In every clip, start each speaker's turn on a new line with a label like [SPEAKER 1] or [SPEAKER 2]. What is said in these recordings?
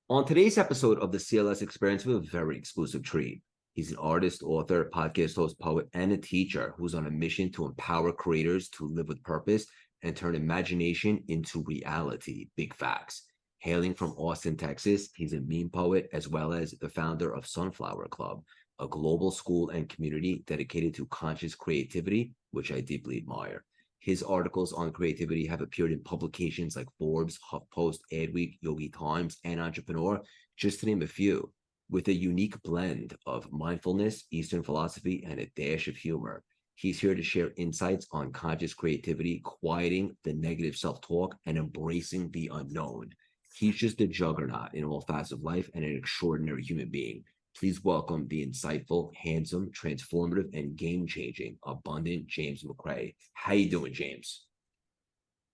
[SPEAKER 1] On today's episode of the CLS Experience, we have a very exclusive treat. He's an artist, author, podcast host, poet, and a teacher who's on a mission to empower creators to live with purpose and turn imagination into reality. Big facts. Hailing from Austin, Texas, he's a meme poet as well as the founder of Sunflower Club, a global school and community dedicated to conscious creativity, which I deeply admire. His articles on creativity have appeared in publications like Forbes, HuffPost, Adweek, Yogi Times, and Entrepreneur, just to name a few, with a unique blend of mindfulness, Eastern philosophy, and a dash of humor. He's here to share insights on conscious creativity, quieting the negative self-talk, and embracing the unknown. He's just a juggernaut in all facets of life and an extraordinary human being. Please welcome the insightful, handsome, transformative, and game-changing, abundant James McCrae. How you doing, James?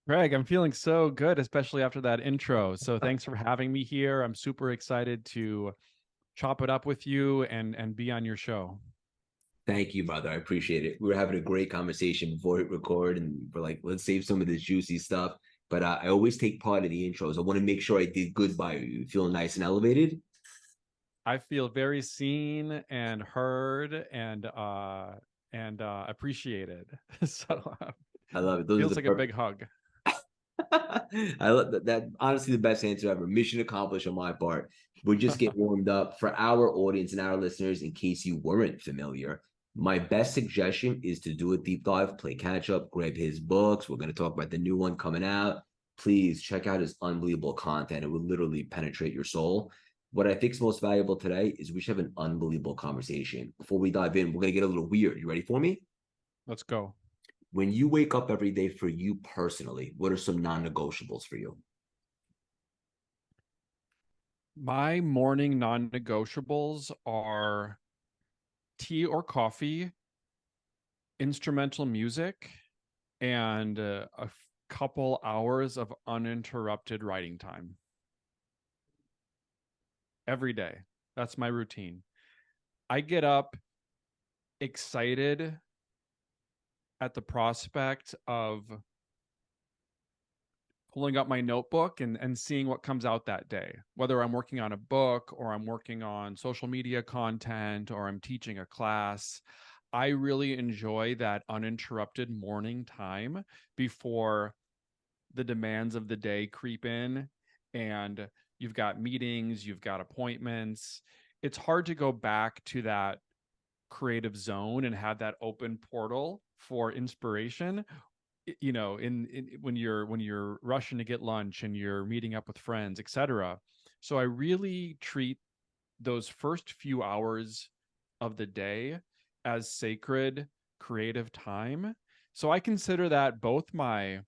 [SPEAKER 2] Greg, I'm feeling so good, especially after that intro. So thanks for having me here. I'm super excited to chop it up with you and be on your show.
[SPEAKER 1] Thank you, brother. I appreciate it. We were having a great conversation before we record, and we're like, let's save some of this juicy stuff. But I always take part of the intros. I want to make sure I did good by you. You feeling nice and elevated?
[SPEAKER 2] I feel very seen and heard and appreciated. So
[SPEAKER 1] I love it. Those are
[SPEAKER 2] feels
[SPEAKER 1] the
[SPEAKER 2] like a
[SPEAKER 1] perfect.
[SPEAKER 2] big hug.
[SPEAKER 1] I love that. Honestly, the best answer ever. Mission accomplished on my part. We just get warmed up for our audience and our listeners. In case you weren't familiar, my best suggestion is to do a deep dive, play catch up, grab his books. We're going to talk about the new one coming out. Please check out his unbelievable content. It will literally penetrate your soul. What I think is most valuable today is we should have an unbelievable conversation. Before we dive in, we're going to get a little weird. You ready for me?
[SPEAKER 2] Let's go.
[SPEAKER 1] When you wake up every day, for you personally, what are some non-negotiables for you?
[SPEAKER 2] My morning non-negotiables are tea or coffee, instrumental music, and couple hours of uninterrupted writing time every day. That's my routine. I get up excited at the prospect of pulling up my notebook and seeing what comes out that day, whether I'm working on a book or I'm working on social media content or I'm teaching a class. I really enjoy that uninterrupted morning time before the demands of the day creep in and you've got meetings, you've got appointments. It's hard to go back to that creative zone and have that open portal for inspiration, in when you're rushing to get lunch and you're meeting up with friends, etc. So I really treat those first few hours of the day as sacred creative time. So I consider that both my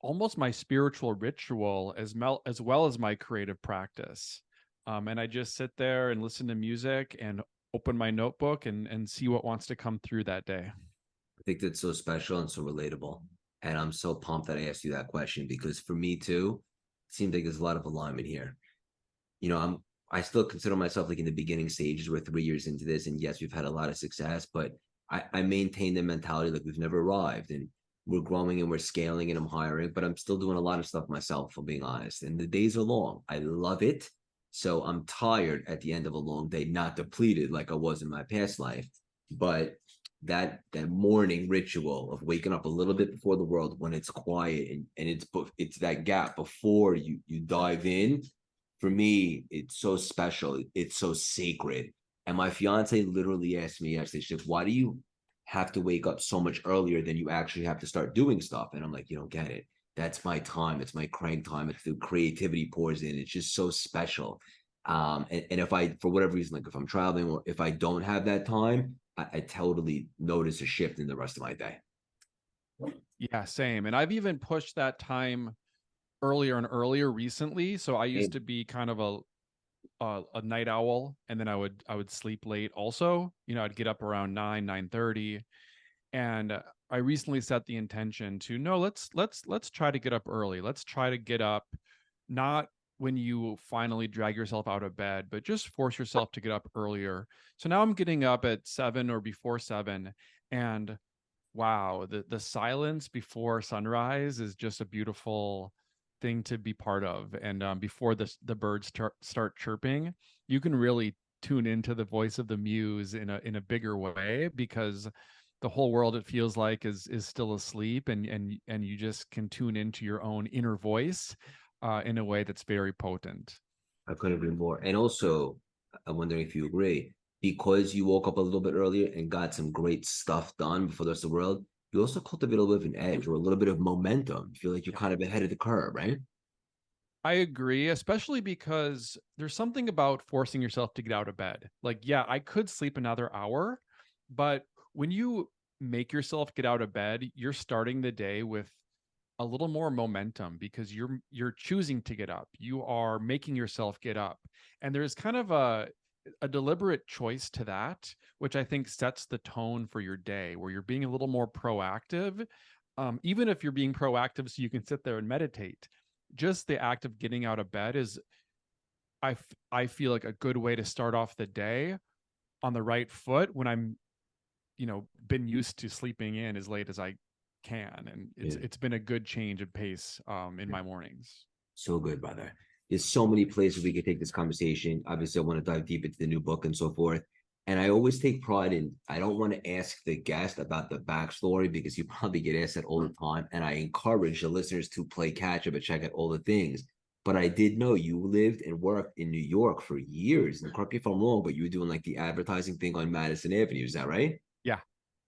[SPEAKER 2] almost my spiritual ritual as well as my creative practice. And I just sit there and listen to music and open my notebook and see what wants to come through that day.
[SPEAKER 1] I think that's so special and so relatable. And I'm so pumped that I asked you that question because for me too, it seems like there's a lot of alignment here. I still consider myself like in the beginning stages. We're 3 years into this, and yes, we've had a lot of success, but I maintain the mentality like we've never arrived, and we're growing and we're scaling, and I'm hiring, but I'm still doing a lot of stuff myself, if I'm being honest. And the days are long. I love it. So I'm tired at the end of a long day, not depleted like I was in my past life, but that morning ritual of waking up a little bit before the world when it's quiet and it's that gap before you dive in. For me, it's so special. It's so sacred. And my fiance literally asked me yesterday, she's like, why do you have to wake up so much earlier than you actually have to start doing stuff? And I'm like, you don't get it. That's my time. It's my crank time. It's the creativity pours in. It's just so special. And if I, for whatever reason, like if I'm traveling or if I don't have that time, I totally notice a shift in the rest of my day.
[SPEAKER 2] Yeah, same. And I've even pushed that time earlier and earlier recently. So I used
[SPEAKER 1] Hey,
[SPEAKER 2] to be kind of a night owl, and then I would sleep late also. I'd get up around 9:30, and I recently set the intention to no, let's try to get up early. Let's try to get up not when you finally drag yourself out of bed, but just force yourself to get up earlier. So now I'm getting up at 7 or before 7, and wow, the silence before sunrise is just a beautiful thing to be part of. And before the birds start chirping, you can really tune into the voice of the muse in a bigger way, because the whole world, it feels like, is still asleep, and you just can tune into your own inner voice in a way that's very potent.
[SPEAKER 1] I couldn't agree more. And also, I'm wondering if you agree, because you woke up a little bit earlier and got some great stuff done before the rest of the world, you also cultivate a little bit of an edge or a little bit of momentum. You feel like you're
[SPEAKER 2] Yeah.
[SPEAKER 1] kind of ahead of the curve, right?
[SPEAKER 2] I agree, especially because there's something about forcing yourself to get out of bed. Like, yeah, I could sleep another hour, but when you make yourself get out of bed, you're starting the day with a little more momentum, because you're choosing to get up. You are making yourself get up. And there's kind of a deliberate choice to that, which I think sets the tone for your day, where you're being a little more proactive. Even if you're being proactive so you can sit there and meditate, just the act of getting out of bed is, I feel like, a good way to start off the day on the right foot, when I'm, been used to sleeping in as late as I can. And it's
[SPEAKER 1] Yeah.
[SPEAKER 2] it's been a good change of pace in my mornings.
[SPEAKER 1] So good, brother. There's so many places we could take this conversation. Obviously, I want to dive deep into the new book and so forth. And I always take pride in, I don't want to ask the guest about the backstory because you probably get asked that all the time. And I encourage the listeners to play catch up and check out all the things. But I did know you lived and worked in New York for years. And correct me if I'm wrong, but you were doing like the advertising thing on Madison Avenue. Is that right?
[SPEAKER 2] Yeah.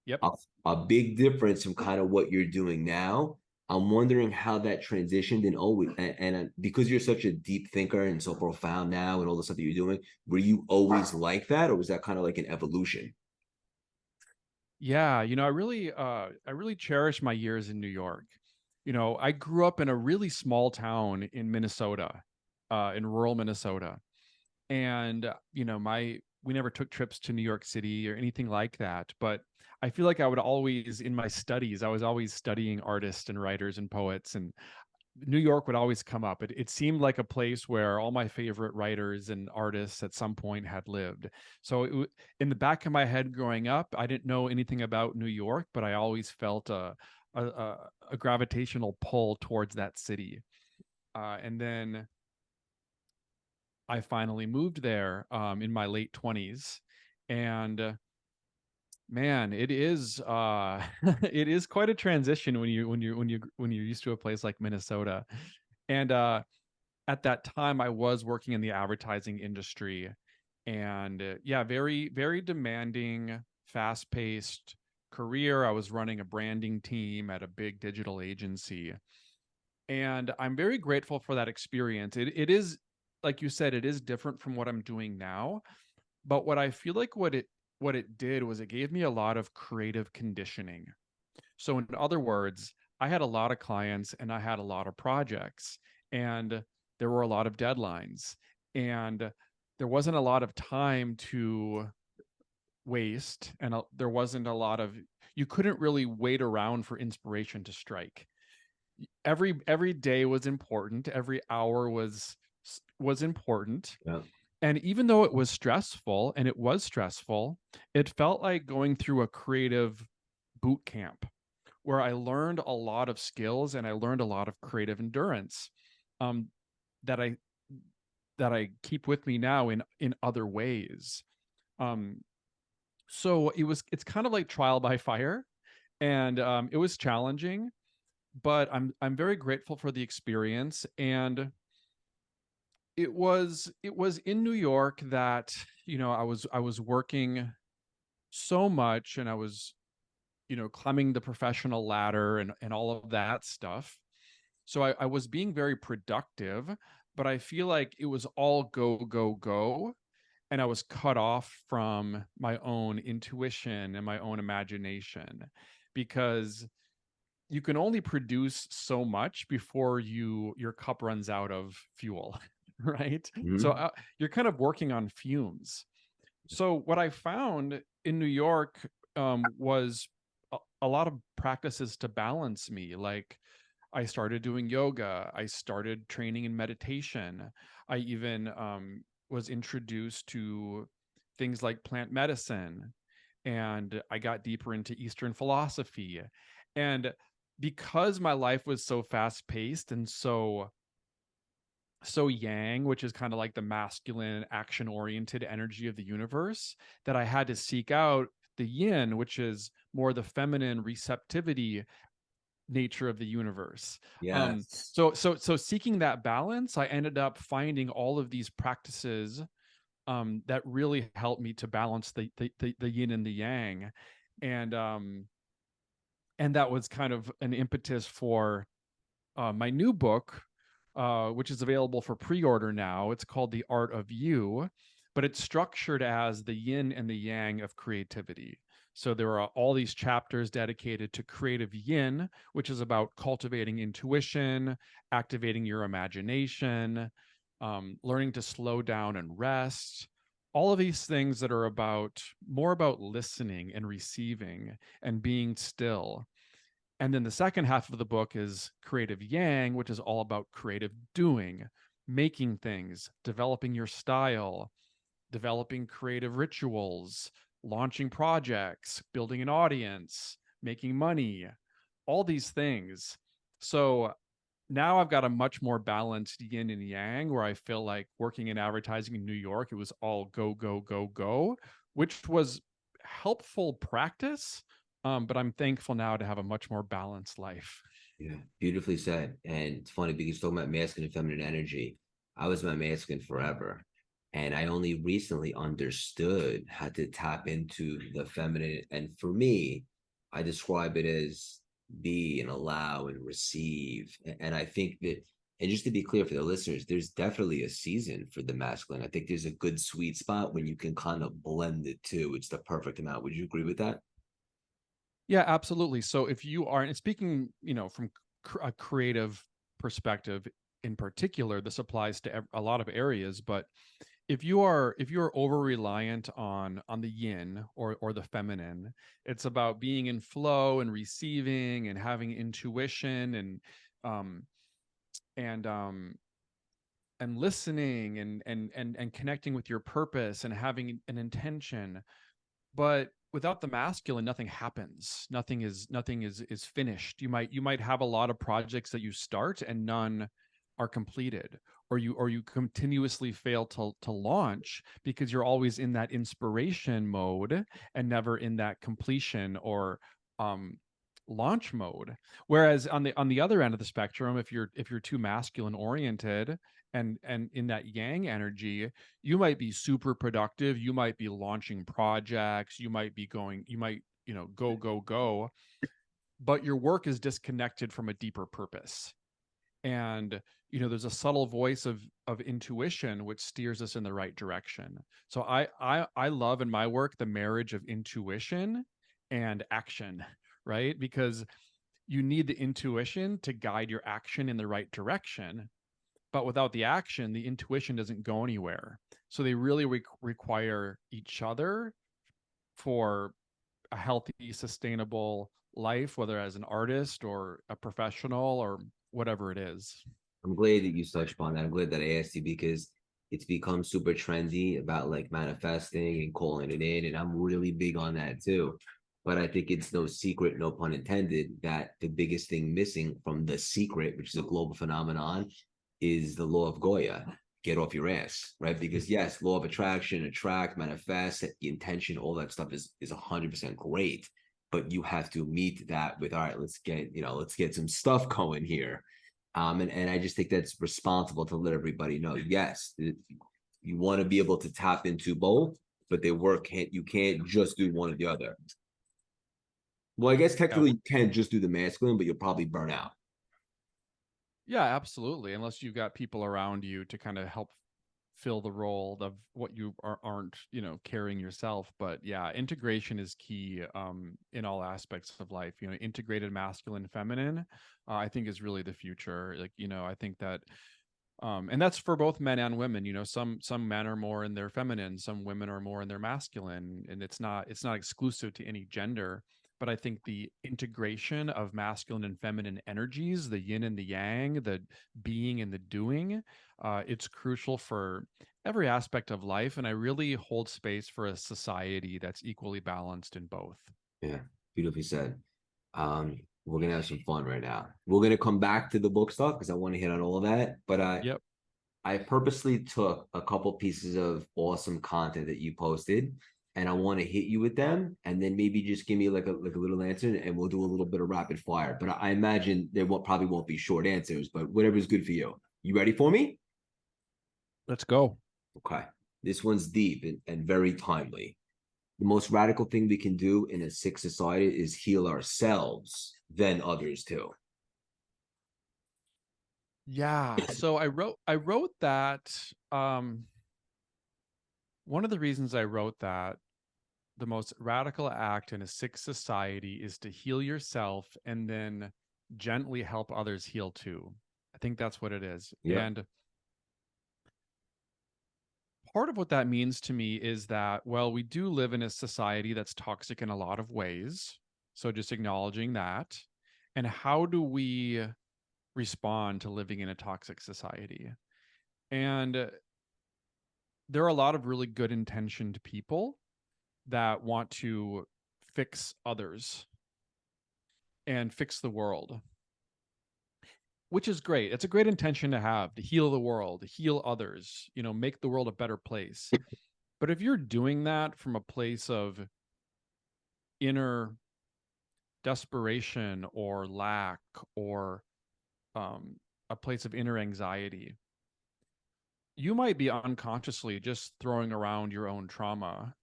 [SPEAKER 2] Yep.
[SPEAKER 1] a, a big difference from kind of what you're doing now. I'm wondering how that transitioned and always and because you're such a deep thinker and so profound now and all the stuff that you're doing, were you always like that, or was that kind of like an evolution?
[SPEAKER 2] Yeah, I really cherish my years in New York. I grew up in a really small town in Minnesota, in rural Minnesota. And my we never took trips to New York City or anything like that, but I feel like I would always, in my studies, I was always studying artists and writers and poets, and New York would always come up. It seemed like a place where all my favorite writers and artists at some point had lived. So in the back of my head growing up, I didn't know anything about New York, but I always felt a gravitational pull towards that city. And then I finally moved there in my late 20s. And man, it is it is quite a transition when you're used to a place like Minnesota. And at that time, I was working in the advertising industry, and yeah, very very demanding, fast-paced career. I was running a branding team at a big digital agency, and I'm very grateful for that experience. It is, like you said, it is different from what I'm doing now, but what I feel like what it did was it gave me a lot of creative conditioning. So in other words, I had a lot of clients and I had a lot of projects, and there were a lot of deadlines, and there wasn't a lot of time to waste, and there wasn't a lot of, you couldn't really wait around for inspiration to strike. Every day was important, every hour was important.
[SPEAKER 1] Yeah.
[SPEAKER 2] And even though it was stressful, and it was stressful, it felt like going through a creative boot camp where I learned a lot of skills and I learned a lot of creative endurance, um, that I keep with me now in other ways. Um, so it's kind of like trial by fire, and it was challenging, but I'm very grateful for the experience. And it was in New York that I was working so much, and I was climbing the professional ladder and all of that stuff. So I was being very productive, but I feel like it was all go, go, go. And I was cut off from my own intuition and my own imagination, because you can only produce so much before your cup runs out of fuel, right? So
[SPEAKER 1] Mhm.
[SPEAKER 2] you're kind of working on fumes. So what I found in New York was a lot of practices to balance me. Like, I started doing yoga. I started training in meditation. I even was introduced to things like plant medicine, and I got deeper into Eastern philosophy. And because my life was so fast paced and so so yang, which is kind of like the masculine, action oriented energy of the universe, that I had to seek out the yin, which is more the feminine receptivity nature of the universe.
[SPEAKER 1] Yes.
[SPEAKER 2] So seeking that balance, I ended up finding all of these practices that really helped me to balance the yin and the yang. And and that was kind of an impetus for my new book, which is available for pre-order now. It's called The Art of You, but it's structured as the yin and the yang of creativity. So there are all these chapters dedicated to creative yin, which is about cultivating intuition, activating your imagination, learning to slow down and rest. All of these things that are about more about listening and receiving and being still. And then the second half of the book is creative yang, which is all about creative doing, making things, developing your style, developing creative rituals, launching projects, building an audience, making money, all these things. So now I've got a much more balanced yin and yang, where I feel like working in advertising in New York, it was all go, go, go, go, which was helpful practice. But I'm thankful now to have a much more balanced life.
[SPEAKER 1] Yeah, beautifully said. And it's funny because talking about masculine and feminine energy, I was my masculine forever. And I only recently understood how to tap into the feminine. And for me, I describe it as be and allow and receive. And I think that, and just to be clear for the listeners, there's definitely a season for the masculine. I think there's a good sweet spot when you can kind of blend the two. It's the perfect amount. Would you agree with that?
[SPEAKER 2] Yeah, absolutely. So if you are, and speaking, from a creative perspective in particular, this applies to a lot of areas. But if you are over reliant on the yin or the feminine, it's about being in flow and receiving and having intuition um and um and listening and connecting with your purpose and having an intention. But without the masculine, nothing happens. Nothing is finished. You might have a lot of projects that you start and none are completed, or you continuously fail to launch because you're always in that inspiration mode and never in that completion or um launch mode. Whereas on the other end of the spectrum, if you're too masculine oriented and in that yang energy, you might be super productive, you might be launching projects, you might go go go, but your work is disconnected from a deeper purpose. And there's a subtle voice of intuition which steers us in the right direction. So I love in my work the marriage of intuition and action, right? Because you need the intuition to guide your action in the right direction, but without the action, the intuition doesn't go anywhere. So they really require each other for a healthy, sustainable life, whether as an artist or a professional or whatever it is.
[SPEAKER 1] I'm glad that you touched upon that. I'm glad that I asked you because it's become super trendy about like manifesting and calling it in. And I'm really big on that too. But I think it's no secret, no pun intended, that the biggest thing missing from The Secret, which is a global phenomenon, is the law of Goya. Get off your ass, right? Because yes, law of attraction, attract, manifest, the intention, all that stuff is 100% great. But you have to meet that with, all right, let's get some stuff going here. And I just think that's responsible to let everybody know. Yes, you want to be able to tap into both, but you can't just do one or the other. Well, I guess
[SPEAKER 2] Yeah.
[SPEAKER 1] technically you can just do the masculine, but you'll probably burn out.
[SPEAKER 2] Yeah, absolutely. Unless you've got people around you to kind of help fill the role of what you aren't, carrying yourself. But yeah, integration is key in all aspects of life. Integrated masculine, feminine, I think is really the future. Like, I think that and that's for both men and women. Some men are more in their feminine, some women are more in their masculine, and it's not exclusive to any gender. But I think the integration of masculine and feminine energies, the yin and the yang, the being and the doing, it's crucial for every aspect of life. And I really hold space for a society that's equally balanced in both.
[SPEAKER 1] Yeah, beautifully said. We're gonna have some fun right now. We're gonna come back to the book stuff because I want to hit on all of that. But
[SPEAKER 2] Yep.
[SPEAKER 1] I purposely took a couple pieces of awesome content that you posted, and I want to hit you with them, and then maybe just give me like a little answer, and we'll do a little bit of rapid fire. But I imagine there probably won't be short answers, but whatever's good for you. You ready for me?
[SPEAKER 2] Let's go.
[SPEAKER 1] Okay. This one's deep and very timely. The most radical thing we can do in a sick society is heal ourselves, then others too.
[SPEAKER 2] Yeah. So I wrote that one of the reasons I wrote that the most radical act in a sick society is to heal yourself and then gently help others heal too. I think that's what it is.
[SPEAKER 1] Yep.
[SPEAKER 2] And part of what that means to me is that, well, we do live in a society that's toxic in a lot of ways. So just acknowledging that. And how do we respond to living in a toxic society? And there are a lot of really good intentioned people that want to fix others and fix the world, which is great. It's a great intention to have, to heal the world, to heal others, make the world a better place. But if you're doing that from a place of inner desperation or lack or a place of inner anxiety, you might be unconsciously just throwing around your own trauma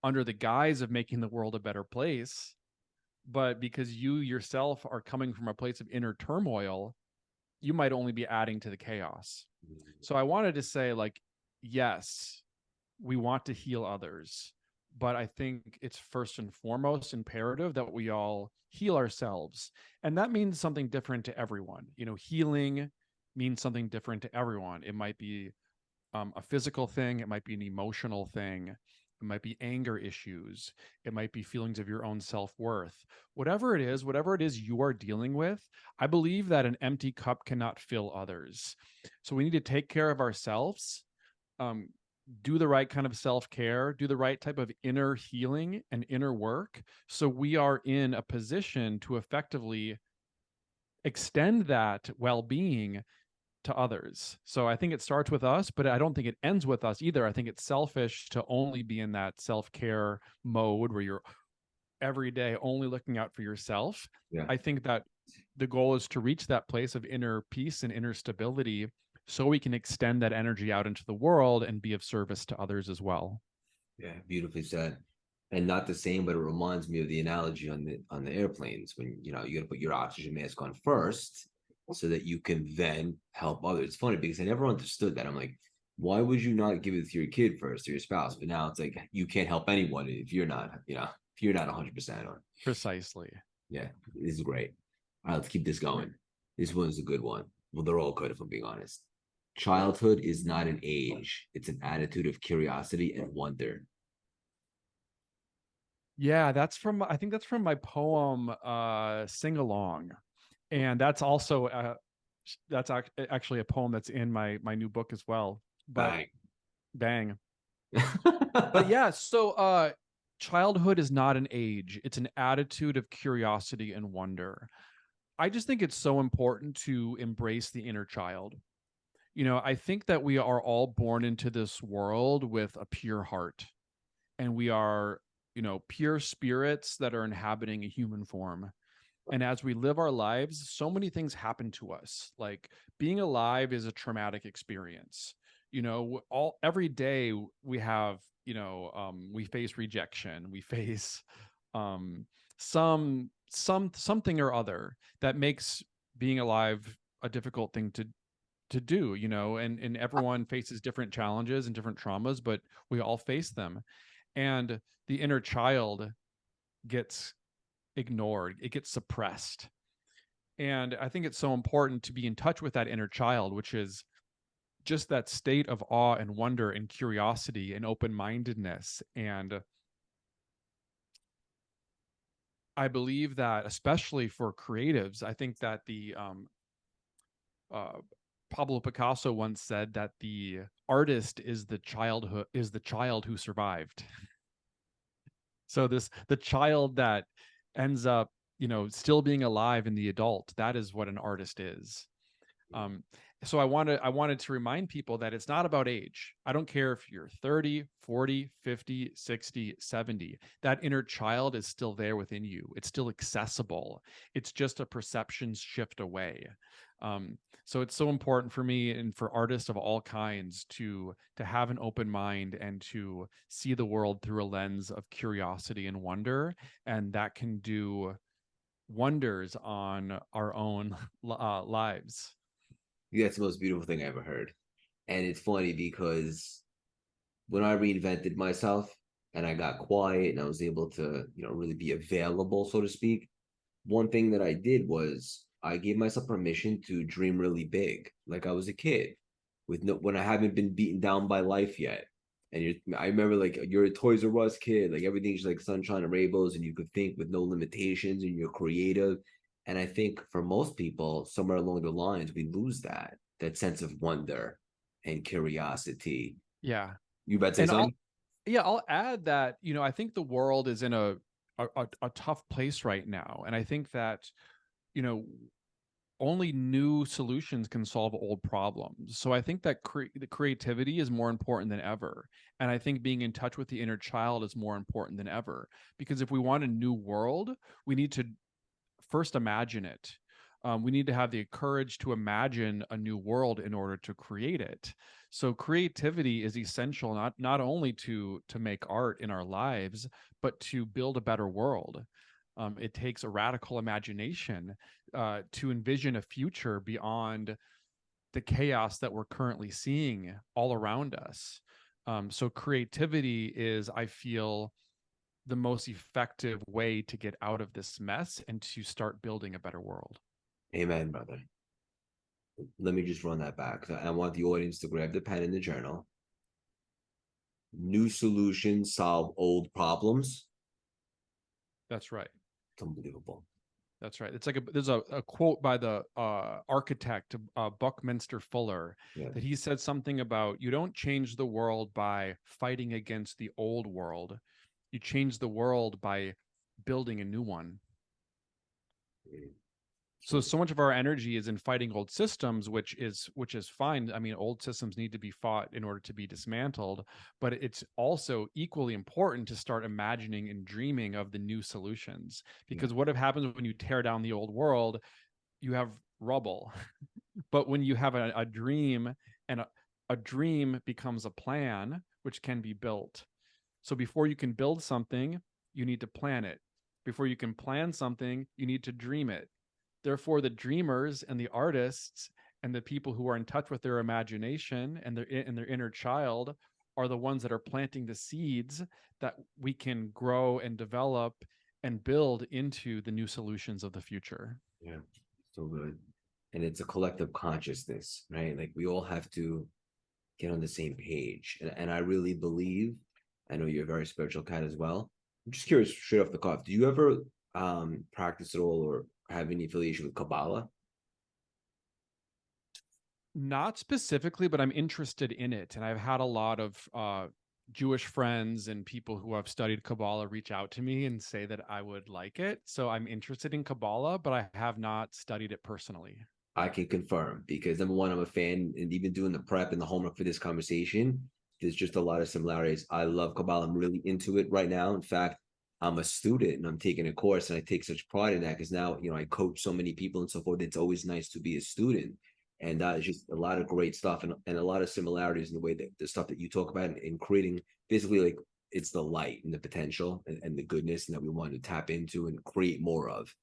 [SPEAKER 2] under the guise of making the world a better place. But because you yourself are coming from a place of inner turmoil, you might only be adding to the chaos. So I wanted to say, like, yes, we want to heal others, but I think it's first and foremost imperative that we all heal ourselves. And that means something different to everyone. Healing means something different to everyone. It might be a physical thing, it might be an emotional thing, it might be anger issues, it might be feelings of your own self-worth. Whatever it is you are dealing with, I believe that an empty cup cannot fill others. So we need to take care of ourselves, um, do the right kind of self-care, do the right type of inner healing and inner work, so we are in a position to effectively extend that well-being to others. So I think it starts with us, but I don't think it ends with us either. I think it's selfish to only be in that self-care mode where you're every day only looking out for yourself.
[SPEAKER 1] Yeah.
[SPEAKER 2] I think that the goal is to reach that place of inner peace and inner stability so we can extend that energy out into the world and be of service to others as well.
[SPEAKER 1] Yeah. Beautifully said. And not the same, but it reminds me of the analogy on the airplanes when you got to put your oxygen mask on first so that you can then help others. It's funny because I never understood that. I'm like, why would you not give it to your kid first or your spouse? But now it's like you can't help anyone if you're not, if you're not 100% on.
[SPEAKER 2] Precisely.
[SPEAKER 1] Yeah, this is great. All right, let's keep this going. This one's a good one. Well, they're all good if I'm being honest. Childhood is not an age, it's an attitude of curiosity and wonder.
[SPEAKER 2] Yeah, I think that's from my poem Sing Along. And that's also actually a poem that's in my new book as well. But
[SPEAKER 1] Bang.
[SPEAKER 2] bang. But yeah, so childhood is not an age, it's an attitude of curiosity and wonder. I just think it's so important to embrace the inner child. I think that we are all born into this world with a pure heart, and we are, pure spirits that are inhabiting a human form. And as we live our lives, so many things happen to us. Like being alive is a traumatic experience. All every day we have, we face rejection, we face um, something or other that makes being alive a difficult thing to do. And everyone faces different challenges and different traumas, but we all face them. And the inner child gets ignored, it gets suppressed. And I think it's so important to be in touch with that inner child, which is just that state of awe and wonder and curiosity and open-mindedness. And I believe that, especially for creatives, I think that the uh, Pablo Picasso once said that the artist is the child who survived. So the child that ends up, still being alive in the adult, that is what an artist is. Um, so I wanted to remind people that it's not about age. I don't care if you're 30, 40, 50, 60, 70. That inner child is still there within you. It's still accessible. It's just a perception shift away. So it's so important for me and for artists of all kinds to have an open mind and to see the world through a lens of curiosity and wonder, and that can do wonders on our own lives.
[SPEAKER 1] That's the most beautiful thing I ever heard. And it's funny because when I reinvented myself and I got quiet and I was able to, really be available, so to speak, one thing that I did was I gave myself permission to dream really big, like I was a kid, with no when I haven't been beaten down by life yet. And I remember like you're a Toys R Us kid, like everything's like sunshine and rainbows, and you could think with no limitations, and you're creative. And I think for most people, somewhere along the lines, we lose that sense of wonder and curiosity.
[SPEAKER 2] Yeah.
[SPEAKER 1] You about to say
[SPEAKER 2] And
[SPEAKER 1] something?
[SPEAKER 2] I'll add that, I think the world is in a tough place right now. And I think that, you know, only new solutions can solve old problems. So I think that the creativity is more important than ever. And I think being in touch with the inner child is more important than ever. Because if we want a new world, we need to first imagine it. We need to have the courage to imagine a new world in order to create it. So creativity is essential, not only to make art in our lives, but to build a better world. It takes a radical imagination to envision a future beyond the chaos that we're currently seeing all around us. So creativity is, I feel, the most effective way to get out of this mess and to start building a better world.
[SPEAKER 1] Amen, brother. Let me just run that back. I want the audience to grab the pen and the journal. New solutions solve old problems.
[SPEAKER 2] That's right.
[SPEAKER 1] It's unbelievable.
[SPEAKER 2] That's right. It's like there's a quote by the architect Buckminster Fuller
[SPEAKER 1] Yeah.
[SPEAKER 2] that he said something about you don't change the world by fighting against the old world. You change the world by building a new one. So much of our energy is in fighting old systems, which is fine. I mean, old systems need to be fought in order to be dismantled, but it's also equally important to start imagining and dreaming of the new solutions.
[SPEAKER 1] Yeah.
[SPEAKER 2] Because what happens when you tear down the old world? You have rubble. But when you have a dream, and a dream becomes a plan which can be built. So before you can build something, you need to plan it. Before you can plan something, you need to dream it. Therefore, the dreamers and the artists and the people who are in touch with their imagination and their inner child are the ones that are planting the seeds that we can grow and develop and build into the new solutions of the future.
[SPEAKER 1] Yeah. So good. And it's a collective consciousness, right? Like we all have to get on the same page. And I really believe, I know you're a very spiritual cat as well. I'm just curious, straight off the cuff, do you ever practice at all or have any affiliation with Kabbalah?
[SPEAKER 2] Not specifically, but I'm interested in it. And I've had a lot of Jewish friends and people who have studied Kabbalah reach out to me and say that I would like it. So I'm interested in Kabbalah, but I have not studied it personally.
[SPEAKER 1] I can confirm because number one, I'm a fan, and even doing the prep and the homework for this conversation, there's just a lot of similarities. I love Kabbalah. I'm really into it right now. In fact, I'm a student and I'm taking a course, and I take such pride in that because now, I coach so many people and so forth. It's always nice to be a student. And it's just a lot of great stuff and a lot of similarities in the way that the stuff that you talk about in creating basically like it's the light and the potential and the goodness and that we want to tap into and create more of.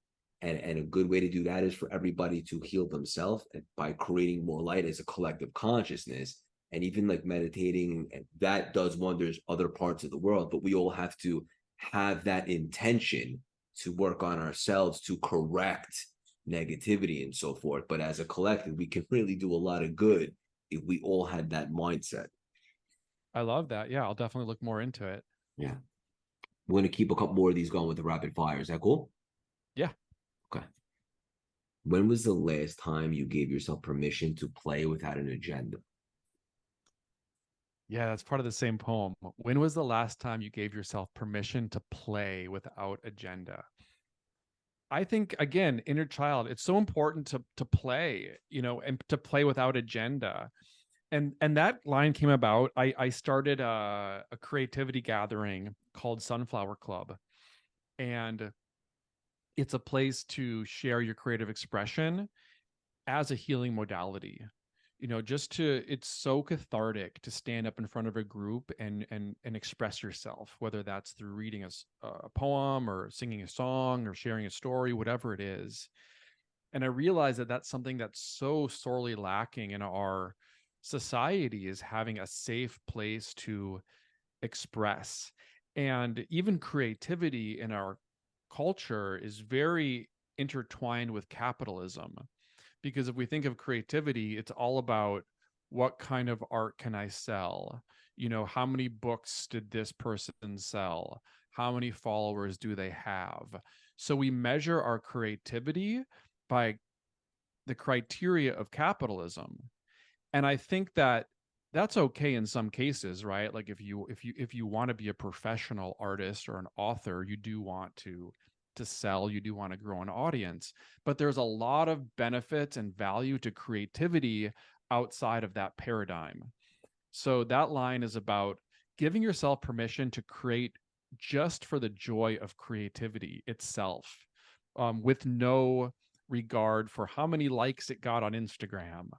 [SPEAKER 1] And a good way to do that is for everybody to heal themselves by creating more light as a collective consciousness. And even like meditating, that does wonders other parts of the world. But we all have to have that intention to work on ourselves to correct negativity and so forth. But as a collective, we can really do a lot of good if we all had that mindset.
[SPEAKER 2] I love that. Yeah, I'll definitely look more into it.
[SPEAKER 1] Yeah. We're going to keep a couple more of these going with the rapid fire. Is that cool?
[SPEAKER 2] Yeah.
[SPEAKER 1] Okay. When was the last time you gave yourself permission to play without an agenda?
[SPEAKER 2] Yeah, that's part of the same poem. When was the last time you gave yourself permission to play without agenda? I think again, inner child, it's so important to play, and to play without agenda. And that line came about. I started a creativity gathering called Sunflower Club, and it's a place to share your creative expression as a healing modality. Just to it's so cathartic to stand up in front of a group and express yourself, whether that's through reading a poem or singing a song or sharing a story, whatever it is. And I realize that that's something that's so sorely lacking in our society, is having a safe place to express. And even creativity in our culture is very intertwined with capitalism, because if we think of creativity, it's all about what kind of art can I sell? How many books did this person sell? How many followers do they have? So we measure our creativity by the criteria of capitalism. And I think that that's okay in some cases, right? Like if you want to be a professional artist or an author, you do want to sell, you do want to grow an audience, but there's a lot of benefits and value to creativity outside of that paradigm. So that line is about giving yourself permission to create just for the joy of creativity itself, with no regard for how many likes it got on Instagram,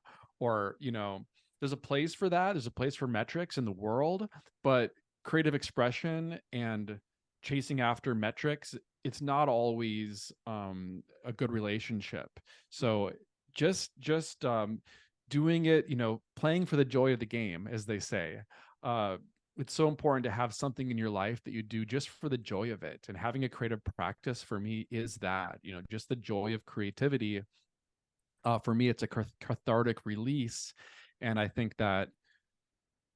[SPEAKER 2] or there's a place for that. There's a place for metrics in the world, but creative expression and chasing after metrics, it's not always a good relationship. So just doing it, playing for the joy of the game, as they say. Uh, it's so important to have something in your life that you do just for the joy of it. And having a creative practice for me is that, just the joy of creativity. For me, it's a cathartic release. And I think that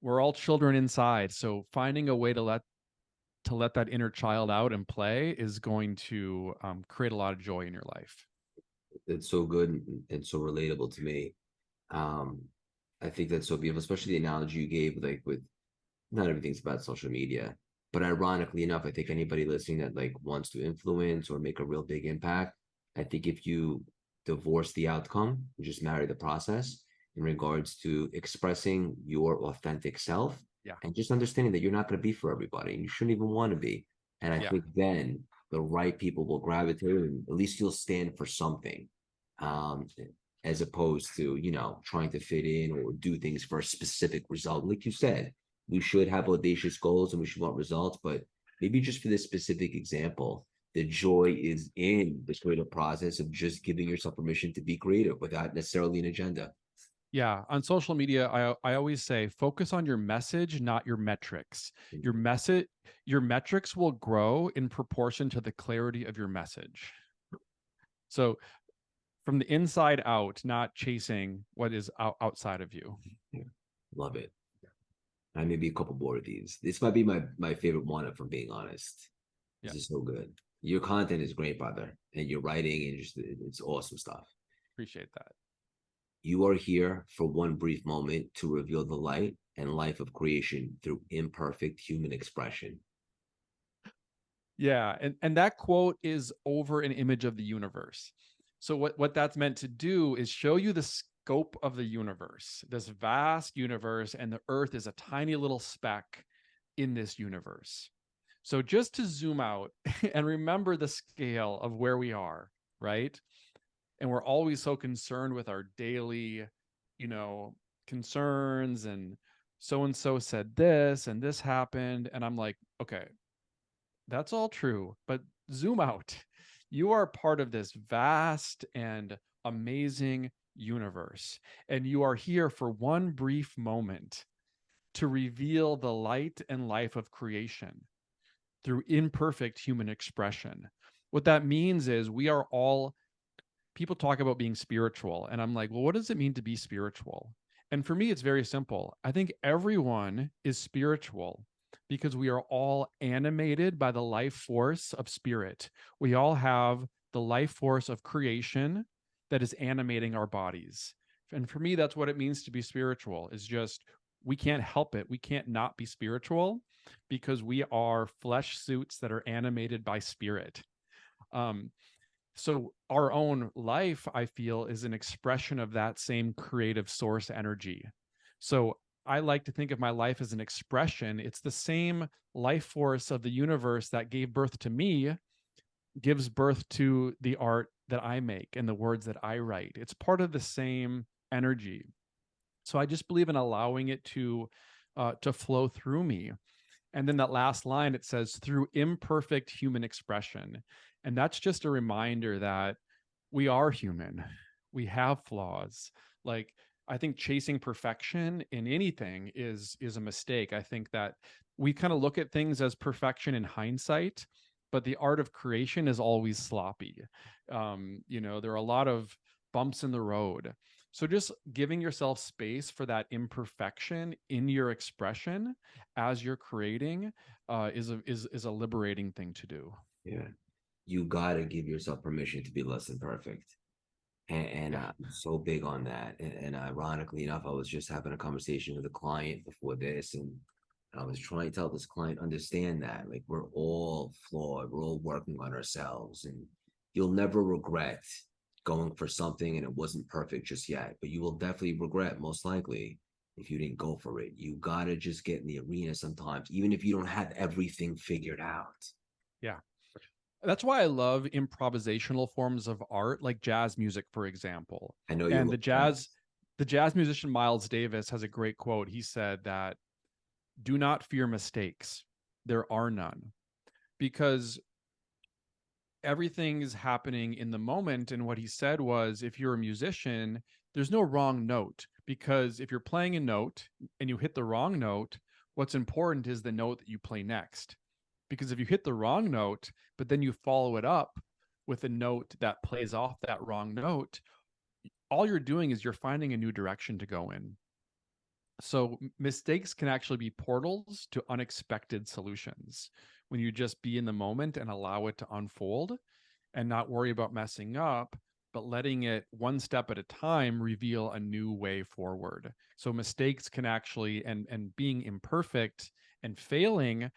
[SPEAKER 2] we're all children inside. So finding a way to let that inner child out and play is going to create a lot of joy in your life.
[SPEAKER 1] It's so good and so relatable to me. Um, I think that's so beautiful, especially the analogy you gave, like with not everything's about social media, but ironically enough, I think anybody listening that like wants to influence or make a real big impact, I think if you divorce the outcome, you just marry the process in regards to expressing your authentic self
[SPEAKER 2] Yeah.
[SPEAKER 1] and just understanding that you're not going to be for everybody and you shouldn't even want to be. And I
[SPEAKER 2] Yeah.
[SPEAKER 1] think then the right people will gravitate and at least you'll stand for something. Um, as opposed to, trying to fit in or do things for a specific result. Like you said, we should have audacious goals and we should want results, but maybe just for this specific example, the joy is in the creative process of just giving yourself permission to be creative without necessarily an agenda.
[SPEAKER 2] Yeah, on social media, I always say focus on your message, not your metrics. Your metrics will grow in proportion to the clarity of your message. So from the inside out, not chasing what is outside of you.
[SPEAKER 1] Yeah, love it. I maybe a couple more of these. This might be my favorite one, if I'm being honest.
[SPEAKER 2] Yeah,
[SPEAKER 1] This is so good. Your content is great, brother, and your writing and just it's awesome stuff.
[SPEAKER 2] appreciate that.
[SPEAKER 1] You are here for one brief moment to reveal the light and life of creation through imperfect human expression.
[SPEAKER 2] Yeah, and that quote is over an image of the universe. So what that's meant to do is show you the scope of the universe, this vast universe, and the Earth is a tiny little speck in this universe. So just to zoom out and remember the scale of where we are, right? And we're always so concerned with our daily, you know, concerns, and so said this and this happened, and I'm like, okay, that's all true, but zoom out. You are part of this vast and amazing universe, and you are here for one brief moment to reveal the light and life of creation through imperfect human expression. What that means is we are all, people talk about being spiritual, and I'm like, well, what does it mean to be spiritual? And for me, it's very simple. I think everyone is spiritual because we are all animated by the life force of spirit. We all have the life force of creation that is animating our bodies. And for me, that's what it means to be spiritual, is just we can't help it. We can't not be spiritual because we are flesh suits that are animated by spirit. Um, So our own life, I feel, is an expression of that same creative source energy. So I like to think of my life as an expression. It's the same life force of the universe that gave birth to me, gives birth to the art that I make and the words that I write. It's part of the same energy. So I just believe in allowing it to flow through me. And then that last line, it says, through imperfect human expression. And that's just a reminder that we are human. We have flaws. Like, I think chasing perfection in anything is a mistake. I think that we kind of look at things as perfection in hindsight, but the art of creation is always sloppy. There are a lot of bumps in the road. So just giving yourself space for that imperfection in your expression as you're creating is a liberating thing to do.
[SPEAKER 1] Yeah. You gotta give yourself permission to be less than perfect. And
[SPEAKER 2] Yeah.
[SPEAKER 1] I'm so big on that. And ironically enough, I was just having a conversation with a client before this, and I was trying to tell this client understand that like we're all flawed, we're all working on ourselves, and you'll never regret going for something and it wasn't perfect just yet, but you will definitely regret most likely if you didn't go for it. You gotta just get in the arena sometimes, even if you don't have everything figured out.
[SPEAKER 2] Yeah. That's why I love improvisational forms of art, like jazz music, for example.
[SPEAKER 1] I know you
[SPEAKER 2] And
[SPEAKER 1] love that.
[SPEAKER 2] the jazz musician Miles Davis has a great quote. He said that do not fear mistakes. There are none. Because everything is happening in the moment. And what he said was, if you're a musician, there's no wrong note, because if you're playing a note and you hit the wrong note, what's important is the note that you play next. Because if you hit the wrong note, but then you follow it up with a note that plays off that wrong note, all you're doing is you're finding a new direction to go in. So mistakes can actually be portals to unexpected solutions when you just be in the moment and allow it to unfold and not worry about messing up, but letting it one step at a time reveal a new way forward. So mistakes can actually, and being imperfect and failing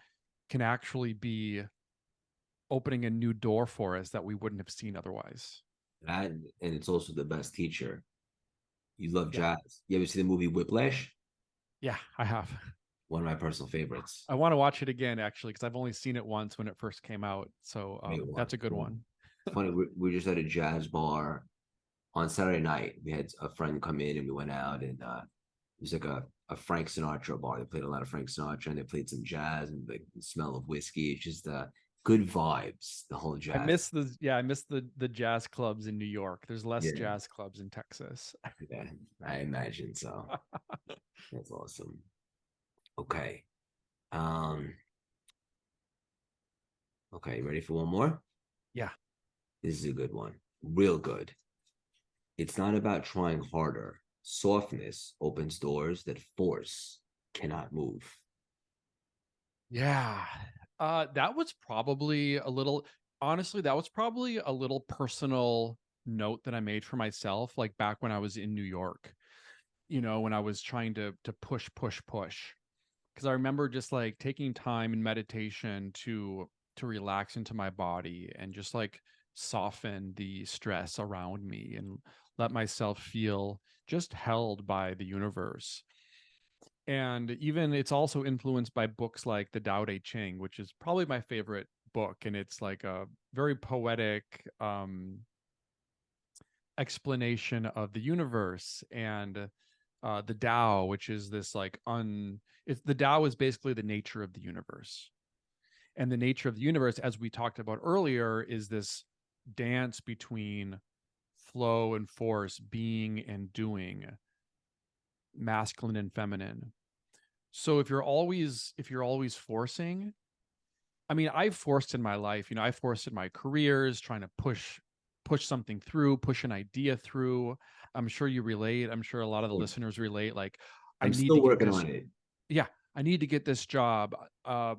[SPEAKER 2] can actually be opening a new door for us that we wouldn't have seen otherwise.
[SPEAKER 1] That and it's also the best teacher. You love
[SPEAKER 2] Yeah.
[SPEAKER 1] jazz. You ever see the movie Whiplash?
[SPEAKER 2] Yeah, I have.
[SPEAKER 1] One of my personal favorites.
[SPEAKER 2] I want to watch it again actually because I've only seen it once when it first came out. So
[SPEAKER 1] Great one.
[SPEAKER 2] that's a good one.
[SPEAKER 1] It's funny. We were just at a jazz bar on Saturday night. We had a friend come in and we went out, and it was like a Frank Sinatra bar. They played a lot of Frank Sinatra and they played some jazz and the smell of whiskey. It's just good vibes, the whole jazz.
[SPEAKER 2] I miss the jazz clubs in New York. There's less
[SPEAKER 1] Yeah,
[SPEAKER 2] jazz clubs in Texas.
[SPEAKER 1] yeah, I imagine so. That's awesome. Okay. Um, okay, ready for one more?
[SPEAKER 2] Yeah.
[SPEAKER 1] This is a good one. Real good. It's not about trying harder. Softness opens doors that force cannot move.
[SPEAKER 2] Yeah. That was probably a little, honestly, that was probably a little personal note that I made for myself, like back when I was in New York, when I was trying to push. Because I remember just like taking time in meditation to relax into my body and just like soften the stress around me and let myself feel just held by the universe. And even it's also influenced by books like the Tao Te Ching, which is probably my favorite book, and it's like a very poetic explanation of the universe and the Tao, which is this like it's the Tao is basically the nature of the universe. And the nature of the universe, as we talked about earlier, is this dance between flow and force, being and doing, masculine and feminine. So if you're always forcing, I mean, I've forced in my life, I forced in my careers, trying to push something through, push an idea through. I'm sure you relate. I'm sure a lot of the listeners relate. Like, I
[SPEAKER 1] I'm
[SPEAKER 2] need
[SPEAKER 1] still
[SPEAKER 2] to get
[SPEAKER 1] working
[SPEAKER 2] this.
[SPEAKER 1] on it.
[SPEAKER 2] Yeah, I need to get this job. I'm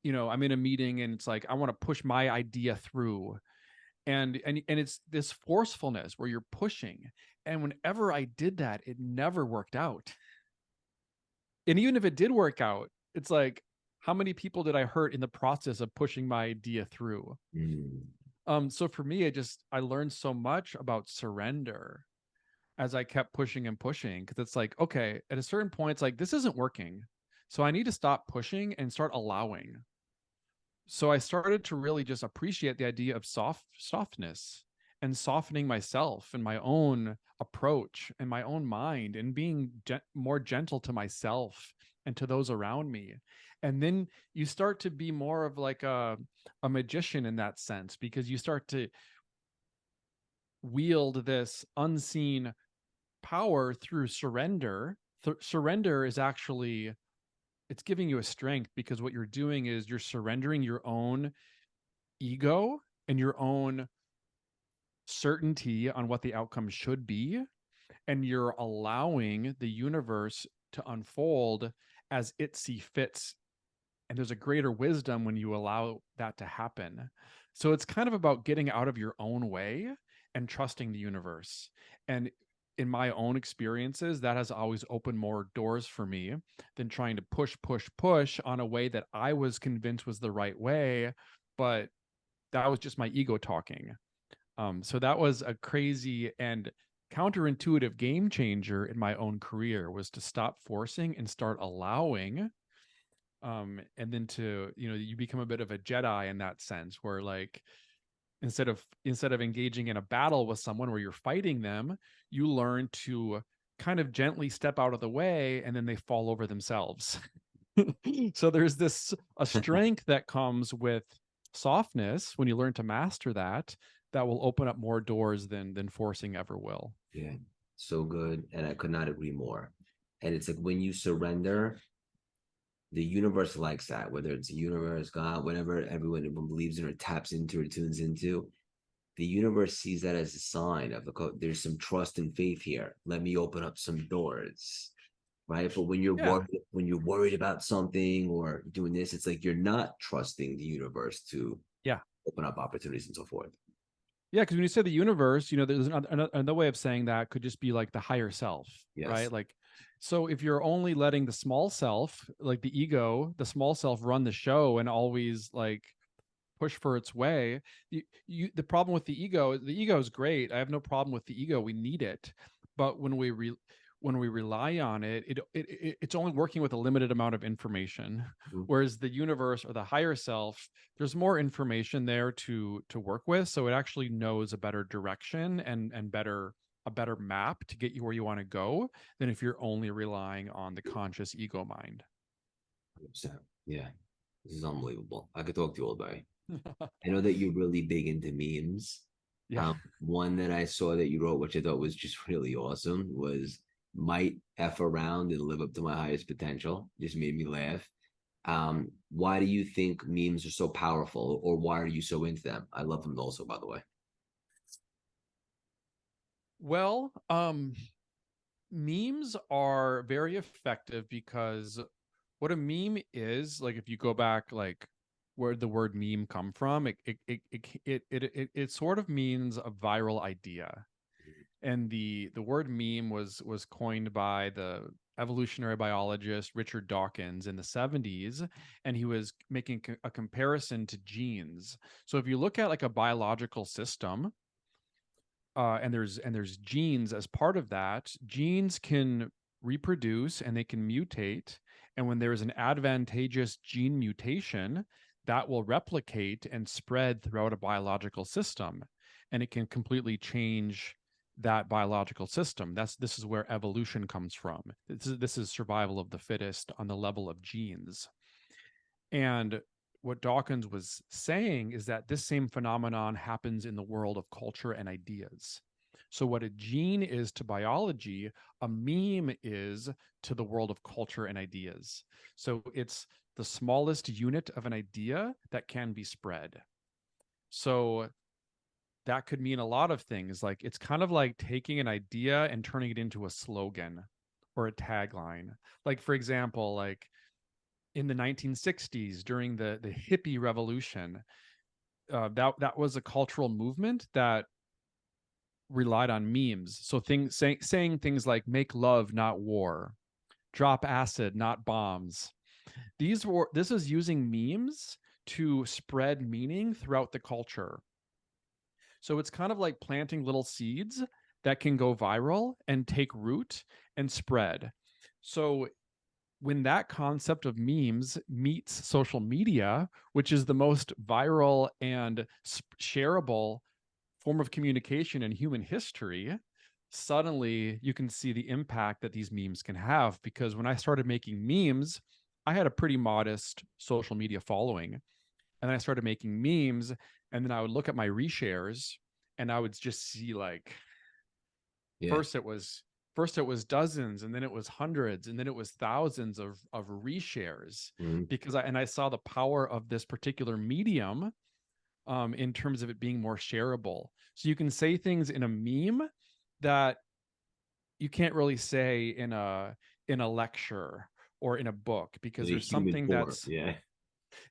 [SPEAKER 2] in a meeting and it's like I want to push my idea through. And it's this forcefulness where you're pushing. And whenever I did that, it never worked out. And even if it did work out, it's like, how many people did I hurt in the process of pushing my idea through?
[SPEAKER 1] Mm.
[SPEAKER 2] So for me, I learned so much about surrender as I kept pushing and pushing, because it's like, okay, at a certain point, it's like, this isn't working. So I need to stop pushing and start allowing. So I started to really just appreciate the idea of softness and softening myself and my own approach and my own mind, and being more gentle to myself and to those around me. And then you start to be more of like a magician in that sense, because you start to wield this unseen power through surrender. Surrender is actually, it's giving you a strength, because what you're doing is you're surrendering your own ego and your own certainty on what the outcome should be, and you're allowing the universe to unfold as it see fits. And there's a greater wisdom when you allow that to happen. So it's kind of about getting out of your own way and trusting the universe. And in my own experiences, that has always opened more doors for me than trying to push on a way that I was convinced was the right way. But that was just my ego talking. So that was a crazy and counterintuitive game changer in my own career, was to stop forcing and start allowing. And then to, you become a bit of a Jedi in that sense, where like, instead of engaging in a battle with someone where you're fighting them, you learn to kind of gently step out of the way, and then they fall over themselves. So there's this a strength that comes with softness when you learn to master that, that will open up more doors than forcing ever will.
[SPEAKER 1] Yeah, so good. And I could not agree more. And it's like when you surrender, the universe likes that, whether it's the universe, God, whatever everyone believes in or taps into or tunes into. The universe sees that as a sign of there's some trust and faith here. Let me open up some doors. Right. But
[SPEAKER 2] Yeah.
[SPEAKER 1] when you're worried about something or doing this, it's like you're not trusting the universe to
[SPEAKER 2] Yeah.
[SPEAKER 1] open up opportunities and so forth.
[SPEAKER 2] Yeah, because when you say the universe, there's another way of saying that could just be like the higher self,
[SPEAKER 1] Yes.
[SPEAKER 2] right? Like, so if you're only letting the small self, like the ego, the small self run the show and always like push for its way, the problem with the ego is great. I have no problem with the ego. We need it. But when we rely on it, it's only working with a limited amount of information.
[SPEAKER 1] Mhm.
[SPEAKER 2] Whereas the universe or the higher self, there's more information there to work with, so it actually knows a better direction and a better map to get you where you want to go, than if you're only relying on the conscious ego mind.
[SPEAKER 1] 100%. Yeah. This is unbelievable. I could talk to you all day. I know that you're really big into memes.
[SPEAKER 2] Yeah.
[SPEAKER 1] One that I saw that you wrote, which I thought was just really awesome, was might F around and live up to my highest potential. Just made me laugh. Why do you think memes are so powerful, or why are you so into them? I love them also, by the way.
[SPEAKER 2] Well, memes are very effective, because what a meme is, like, if you go back, like, where the word meme come from, it sort of means a viral idea. And the word meme was coined by the evolutionary biologist Richard Dawkins in the 70s, and he was making a comparison to genes. So if you look at like a biological system, and there's genes as part of that, genes can reproduce and they can mutate. And when there is an advantageous gene mutation, that will replicate and spread throughout a biological system, and it can completely change that biological system. This is where evolution comes from. This is survival of the fittest on the level of genes. And what Dawkins was saying is that this same phenomenon happens in the world of culture and ideas. So, what a gene is to biology, a meme is to the world of culture and ideas. So, it's the smallest unit of an idea that can be spread. So, that could mean a lot of things. Like, it's kind of like taking an idea and turning it into a slogan or a tagline. Like, for example, like, in the 1960s during the hippie revolution, that was a cultural movement that relied on memes. So saying things like "make love, not war," "drop acid, not bombs." This is using memes to spread meaning throughout the culture. So it's kind of like planting little seeds that can go viral and take root and spread. So when that concept of memes meets social media, which is the most viral and shareable form of communication in human history, suddenly you can see the impact that these memes can have. Because when I started making memes, I had a pretty modest social media following. And then I started making memes, and then I would look at my reshares and I would just see like
[SPEAKER 1] Yeah.
[SPEAKER 2] first it was dozens, and then it was hundreds, and then it was thousands of reshares,
[SPEAKER 1] Mhm.
[SPEAKER 2] because I saw the power of this particular medium, in terms of it being more shareable. So you can say things in a meme that you can't really say in a lecture or in a book, because
[SPEAKER 1] In a
[SPEAKER 2] there's
[SPEAKER 1] human
[SPEAKER 2] something
[SPEAKER 1] form.
[SPEAKER 2] that's,
[SPEAKER 1] Yeah.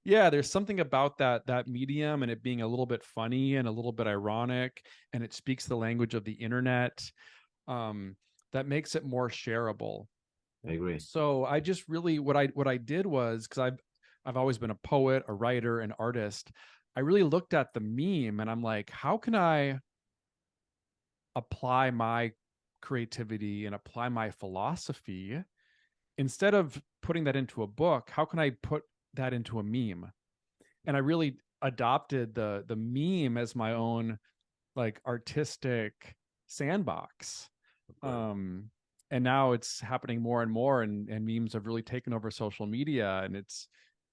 [SPEAKER 2] yeah, there's something about that medium and it being a little bit funny and a little bit ironic, and it speaks the language of the internet, um, that makes it more shareable.
[SPEAKER 1] I agree.
[SPEAKER 2] So I just really, what I did was, because I've always been a poet, a writer, an artist. I really looked at the meme and I'm like, how can I apply my creativity and apply my philosophy, instead of putting that into a book? How can I put that into a meme? And I really adopted the meme as my own like artistic sandbox.
[SPEAKER 1] Okay.
[SPEAKER 2] um and now it's happening more and more, and memes have really taken over social media,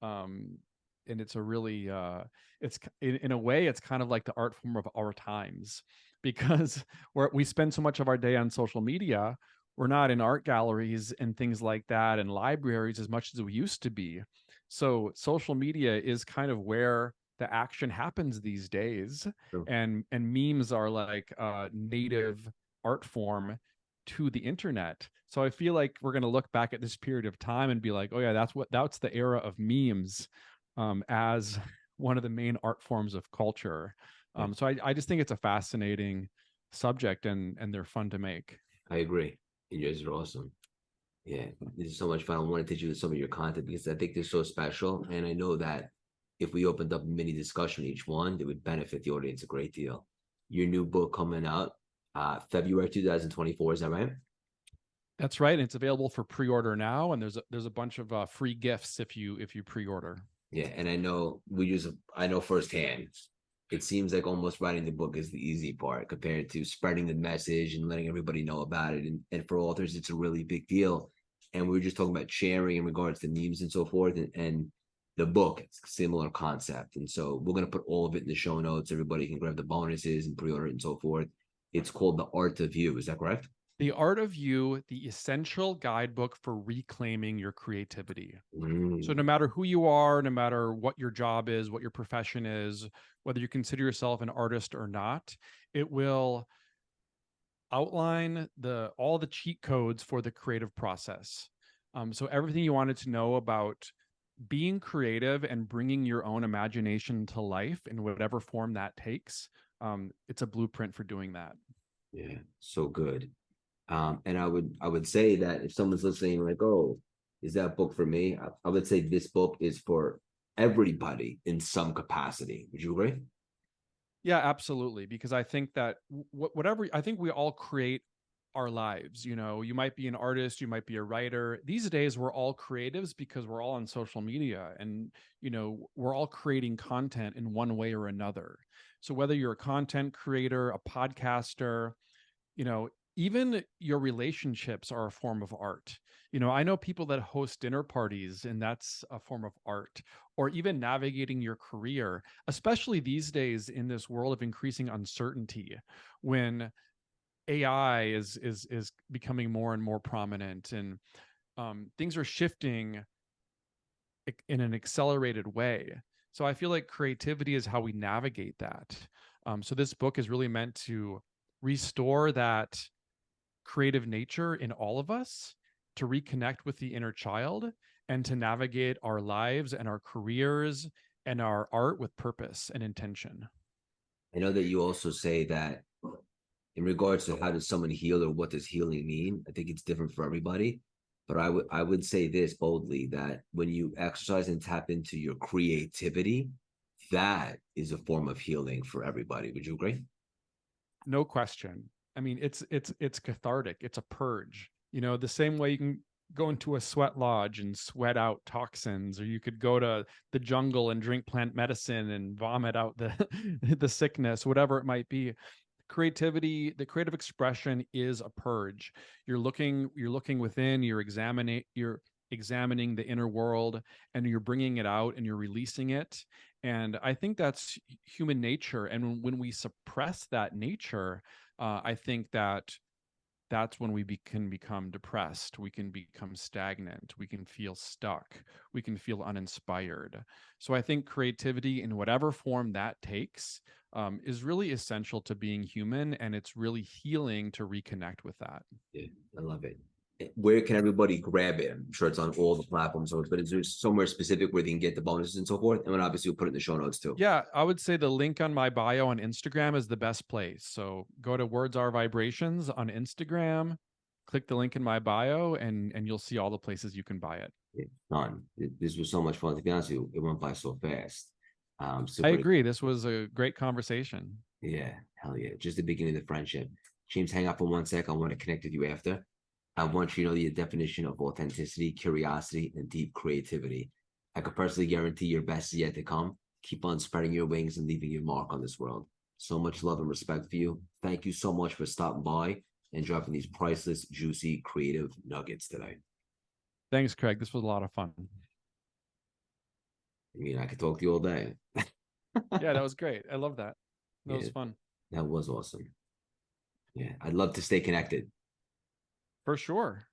[SPEAKER 2] um and it's a really it's in a way it's kind of like the art form of our times, because we spend so much of our day on social media. We're not in art galleries and things like that and libraries as much as we used to be. So social media is kind of where the action happens these days,
[SPEAKER 1] True.
[SPEAKER 2] and memes are like a native art form to the internet. So I feel like we're going to look back at this period of time and be like, oh yeah, that's the era of memes, as one of the main art forms of culture.
[SPEAKER 1] Yeah.
[SPEAKER 2] So I just think it's a fascinating subject, and they're fun to make.
[SPEAKER 1] I agree. You guys are awesome. Yeah, this is so much fun. I want to teach you some of your content because I think they're so special. And I know that if we opened up a mini discussion each one, it would benefit the audience a great deal. Your new book coming out February 2024, is that right?
[SPEAKER 2] That's right. And it's available for pre-order now, and there's a bunch of free gifts if you pre-order.
[SPEAKER 1] Yeah, and I know firsthand. It seems like almost writing the book is the easy part compared to spreading the message and letting everybody know about it. And for authors, it's a really big deal. And we were just talking about sharing in regards to memes and so forth. And the book, it's a similar concept. And so we're going to put all of it in the show notes. Everybody can grab the bonuses and pre order it and so forth. It's called The Art of You. Is that correct?
[SPEAKER 2] The Art of You, the essential guidebook for reclaiming your creativity. So no
[SPEAKER 1] Mm,
[SPEAKER 2] matter who you are, no matter what your job is, what your profession is, whether you consider yourself an artist or not, it will outline all the cheat codes for the creative process. So everything you wanted to know about being creative and bringing your own imagination to life in whatever form that takes, it's a blueprint for doing that.
[SPEAKER 1] yeah, so good. And I would say that if someone's listening, like, oh, is that book for me? I would say this book is for everybody in some capacity. Would you agree?
[SPEAKER 2] Yeah, absolutely. Because I think that whatever, I think we all create our lives. You know, you might be an artist, you might be a writer. These days, we're all creatives because we're all on social media, and, you know, we're all creating content in one way or another. So whether you're a content creator, a podcaster, you know, even your relationships are a form of art. You know, I know people that host dinner parties, and that's a form of art. Or even navigating your career, especially these days in this world of increasing uncertainty, when AI is becoming more and more prominent, and things are shifting in an accelerated way. So I feel like creativity is how we navigate that. So this book is really meant to restore that creative nature in all of us, to reconnect with the inner child, and to navigate our lives and our careers and our art with purpose and intention.
[SPEAKER 1] I know that you also say that in regards to how does someone heal or what does healing mean, I think it's different for everybody. But I would say this boldly that when you exercise and tap into your creativity, that is a form of healing for everybody. Would you agree?
[SPEAKER 2] No question. I mean, it's cathartic. It's a purge. You know, the same way you can go into a sweat lodge and sweat out toxins, or you could go to the jungle and drink plant medicine and vomit out the the sickness, whatever it might be. Creativity, the creative expression is a purge. You're looking within, you're examining the inner world, and you're bringing it out and you're releasing it. And I think that's human nature. And when we suppress that nature, I think that's when can become depressed. We can become stagnant. We can feel stuck. We can feel uninspired. So I think creativity, in whatever form that takes, is really essential to being human, and it's really healing to reconnect with that.
[SPEAKER 1] Yeah, I love it. Where can everybody grab it? I'm sure it's on all the platforms, but is there somewhere specific where they can get the bonuses and so forth? And then obviously we'll put it in the show notes too.
[SPEAKER 2] Yeah, I would say the link on my bio on Instagram is the best place. So go to Words Are Vibrations on Instagram, click the link in my bio, and you'll see all the places you can buy it.
[SPEAKER 1] Yeah, done. This was so much fun. To be honest with you, it went by so fast.
[SPEAKER 2] I
[SPEAKER 1] Super.
[SPEAKER 2] agree. This was a great conversation.
[SPEAKER 1] Yeah, hell yeah. Just the beginning of the friendship. James, hang up for 1 sec. I want to connect with you after. I want you to know the definition of authenticity, curiosity, and deep creativity. I could personally guarantee your best is yet to come. Keep on spreading your wings and leaving your mark on this world. So much love and respect for you. Thank you so much for stopping by and dropping these priceless, juicy, creative nuggets today.
[SPEAKER 2] Thanks, Craig. This was a lot of fun.
[SPEAKER 1] I mean, I could talk to you all day.
[SPEAKER 2] Yeah, that was great. I love that. That
[SPEAKER 1] Yeah,
[SPEAKER 2] was fun.
[SPEAKER 1] that was awesome. Yeah, I'd love to stay connected.
[SPEAKER 2] For sure.